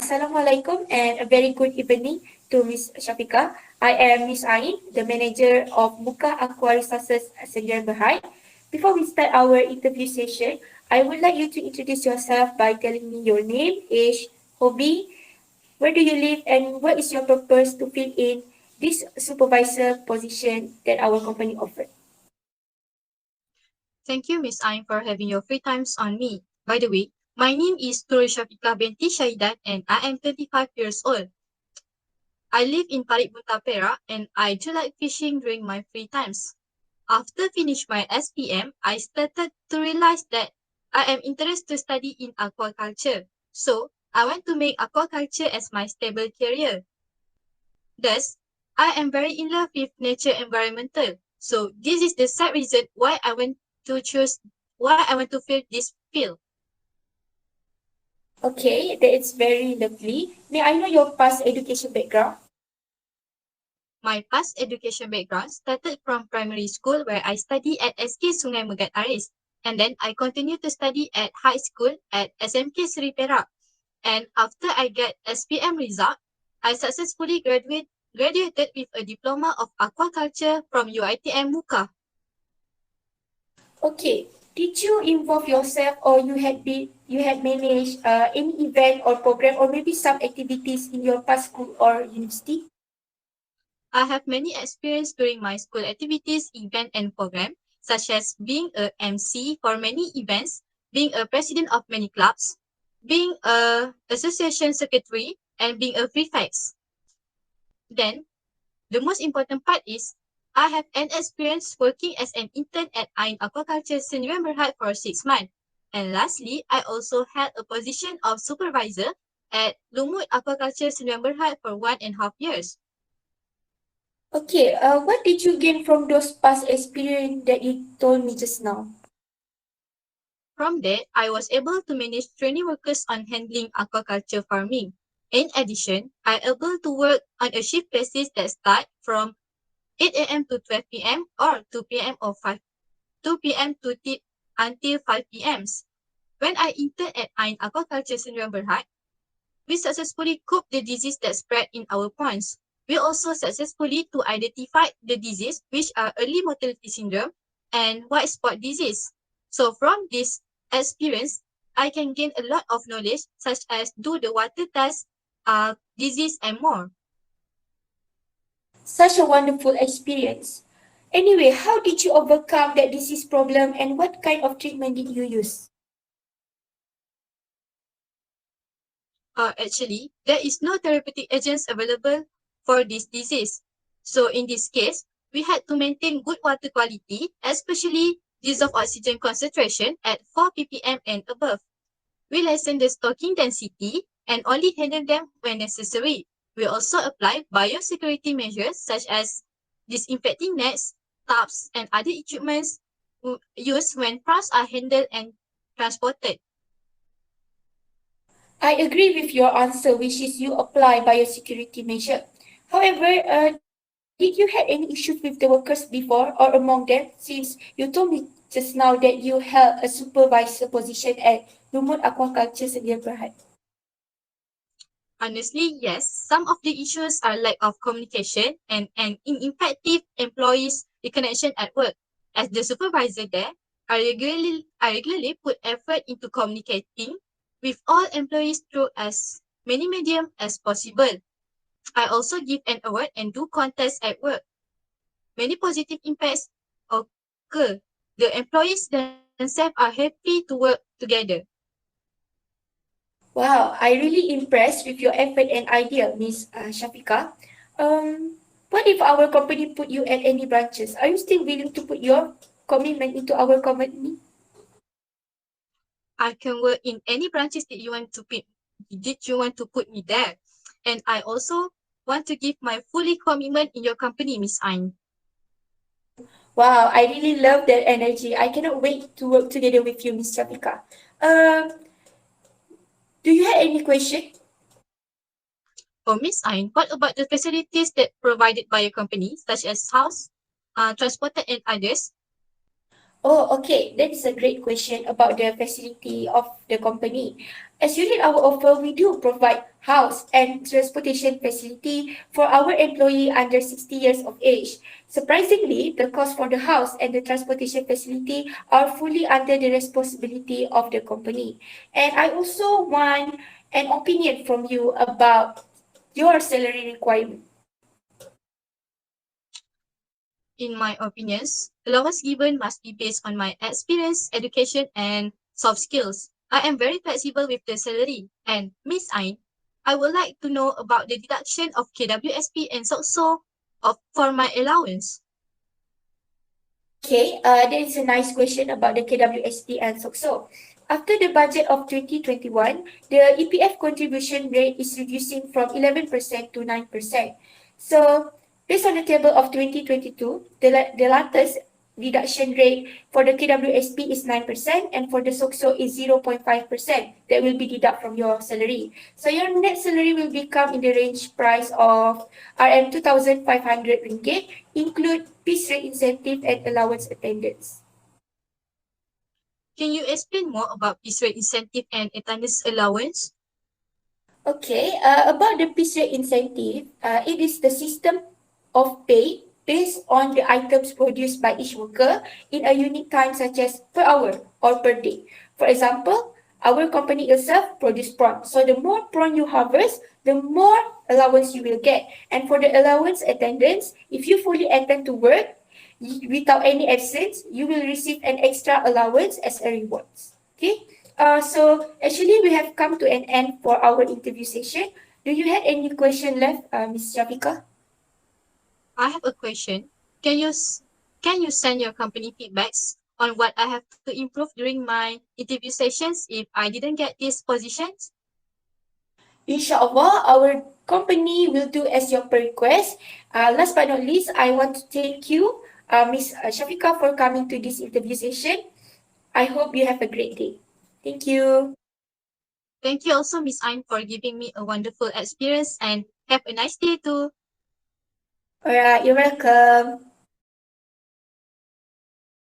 Assalamualaikum and a very good evening to Ms. Syafiqah. I am Ms. Ain, the manager of Muka Aqua Resources Sdn Bhd. Before we start our interview session, I would like you to introduce yourself by telling me your name, age, hobby, where do you live, and what is your purpose to fill in this supervisor position that our company offers. Thank you, Miss Ain, for having your free times on me. By the way, my name is SYAFIQAH binti SHAIDAN and I am 25 years old. I live in Parit Bunta Perak and I do like fishing during my free times. After finish my SPM, I started to realize that I am interested to study in aquaculture. So, I want to make aquaculture as my stable career. Thus, I am very in love with nature environmental. So, this is the side reason why I want to fill this field. Okay, that is very lovely. May I know your past education background? My past education background started from primary school where I studied at SK Sungai Megat Aris. And then I continued to study at high school at SMK Seri Perak. And after I get SPM result, I successfully graduated with a diploma of aquaculture from UiTM Muka. Okay. Did you involve yourself or you had managed any event or program or maybe some activities in your past school or university? I have many experience during my school activities, event and program, such as being a MC for many events, being a president of many clubs, being a association secretary, and being a prefect. Then, the most important part is I have an experience working as an intern at Ain Aquaculture Sdn Bhd for 6 months. And lastly, I also held a position of supervisor at Lumut Aquaculture Sdn Bhd for 1.5 years. Okay, what did you gain from those past experience that you told me just now? From that, I was able to manage training workers on handling aquaculture farming. In addition, I able to work on a shift basis that start from 8 a.m. to 12 p.m. or 2 p.m. or 2 p.m. until 5 p.m. When I interned at Ain Aquaculture Sdn Bhd, we successfully cooped the disease that spread in our ponds. We also successfully to identify the disease which are early mortality syndrome and white spot disease. So from this experience, I can gain a lot of knowledge such as do the water test, disease and more. Such a wonderful experience. Anyway, how did you overcome that disease problem and what kind of treatment did you use? Actually, there is no therapeutic agents available for this disease. So in this case, we had to maintain good water quality, especially dissolved oxygen concentration at 4 ppm and above. We lessen the stocking density and only handle them when necessary. We also apply biosecurity measures such as disinfecting nets, tubs, and other equipments used when prawns are handled and transported. I agree with your answer, which is you apply biosecurity measure. However, did you have any issues with the workers before or among them? Since you told me just now that you held a supervisor position at Lumut Aquaculture Sdn Bhd. Honestly, yes, some of the issues are lack of communication and an ineffective employees reconnection at work. As the supervisor there, I regularly put effort into communicating with all employees through as many medium as possible. I also give an award and do contests at work. Many positive impacts occur. The employees themselves are happy to work together. Wow, I really impressed with your effort and idea, Miss Shafiqah. What if our company put you at any branches? Are you still willing to put your commitment into our company? I can work in any branches that you want to put me there. And I also want to give my fully commitment in your company, Miss Ain. Wow, I really love that energy. I cannot wait to work together with you, Miss Shafiqah. Um, do you have any question? For Miss Ain, what about the facilities that provided by your company, such as house, transported and others? Oh, okay. That is a great question about the facility of the company. As you read our offer, we do provide house and transportation facility for our employee under 60 years of age. Surprisingly, the cost for the house and the transportation facility are fully under the responsibility of the company. And I also want an opinion from you about your salary requirement. In my opinions, allowance given must be based on my experience, education, and soft skills. I am very flexible with the salary. And Miss Ain, I would like to know about the deduction of KWSP and also for my allowance. Okay, that is a nice question about the KWSP and SOCSO. After the budget of 2021, the EPF contribution rate is reducing from 11% to 9%. So, based on the table of 2022, the latest deduction rate for the KWSP is 9% and for the SOCSO is 0.5% that will be deducted from your salary. So, your net salary will become in the range price of RM2,500 ringgit, include piece rate incentive and allowance attendance. Can you explain more about this rate incentive and attendance allowance? Okay, about the piece rate incentive, it is the system of pay based on the items produced by each worker in a unique time such as per hour or per day. For example, our company itself produce prawn. So the more prawn you harvest, the more allowance you will get. And for the allowance attendance, if you fully attend to work without any absence, you will receive an extra allowance as a reward. Okay. So actually we have come to an end for our interview session. Do you have any question left, Ms. Shafika? I have a question. Can you s- can you send your company feedbacks on what I have to improve during my interview sessions if I didn't get these positions? Inshallah, our company will do as your per request. Last but not least, I want to thank you, Ms. Shafika, for coming to this interview session. I hope you have a great day. Thank you. Thank you also, Miss Ain, for giving me a wonderful experience and have a nice day too. Alright, you're welcome.